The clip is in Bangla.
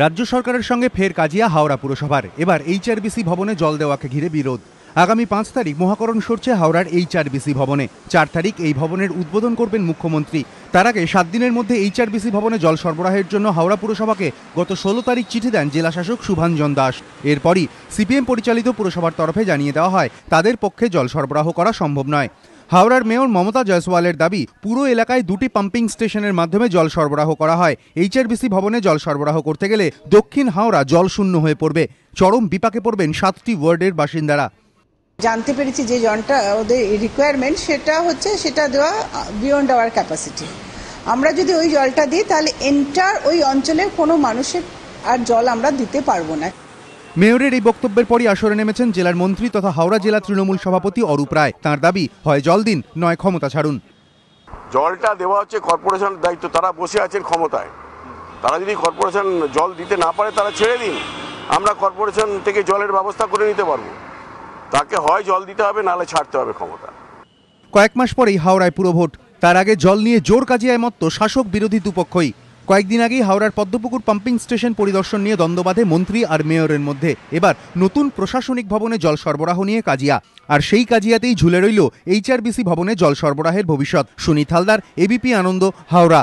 রাজ্য সরকারের সঙ্গে ফের কাজিয়া হাওড়া পুরসভার। এবার এইচআরবিসি ভবনে জল দেওয়াকে ঘিরে বিরোধ। আগামী ৫ তারিখ মহাকরণ সরছে হাওড়ার এইচআরবিসি ভবনে। ৪ তারিখ এই ভবনের উদ্বোধন করবেন মুখ্যমন্ত্রী। তার আগে ৭ দিনের মধ্যে এইচআরবিসি ভবনে জল সরবরাহের জন্য হাওড়া পুরসভাকে গত ১৬ তারিখ চিঠি দেন জেলাশাসক শুভাঞ্জন দাস। এরপরই সিপিএম পরিচালিত পুরসভার তরফে জানিয়ে দেওয়া হয় তাদের পক্ষে জল সরবরাহ করা সম্ভব নয়। হাওড়ার মেয়র মমতা জয়সওয়ালের দাবি, পুরো এলাকায় ২টি পাম্পিং স্টেশনের মাধ্যমে জল সরবরাহ করা হয়। এইচআরবিসি ভবনে জল সরবরাহ করতে গেলে দক্ষিণ হাওড়া জলশূন্য হয়ে পড়বে। চরম বিপাকে পড়বেন ৭টি ওয়ার্ডের বাসিন্দারা। জানতে পেরেছি যে জলটা ওদের রিকোয়ারমেন্ট সেটা দেওয়া বিয়ন্ড আওয়ার ক্যাপাসিটি। আমরা যদি ওই জলটা দিই তাহলে এন্টার ওই অঞ্চলের কোনো মানুষের আর জল আমরা দিতে পারবো না। মেয়রের এই বক্তব্যের পরই আসরে নেমেছেন জেলার মন্ত্রী তথা হাওড়া জেলা তৃণমূল সভাপতি অরূপ রায়। তাঁর দাবি, হয় জল দিন, নয় ক্ষমতা ছাড়ুন। জলটা দেওয়া হচ্ছে কর্পোরেশনের দায়িত্ব, তারা বসে আছেন ক্ষমতায়। তারা যদি কর্পোরেশন জল দিতে না পারে তারা ছেড়ে দিন, আমরা কর্পোরেশন থেকে জলের ব্যবস্থা করে নিতে পারবো। তাকে হয় জল দিতে হবে, নাহলে ছাড়তে হবে ক্ষমতা। কয়েক মাস পরেই হাওড়ায় পুরভোট। তার আগে জল নিয়ে জোর কাজিয়ায় মত্ত শাসক বিরোধী দুপক্ষই। কয়েকদিন আগেই হাওড়ার পদ্মপুকুর পাম্পিং স্টেশন পরিদর্শন নিয়ে দ্বন্দ্ব বাধে মন্ত্রী আর মেয়রের মধ্যে। এবার নতুন প্রশাসনিক ভবনে জল সরবরাহ নিয়ে কাজিয়া, আর সেই কাজিয়াতেই ঝুলে রইল এইচআরবিসি ভবনে জল সরবরাহের ভবিষ্যৎ। সুনীত হালদার, এবিপি আনন্দ, হাওড়া।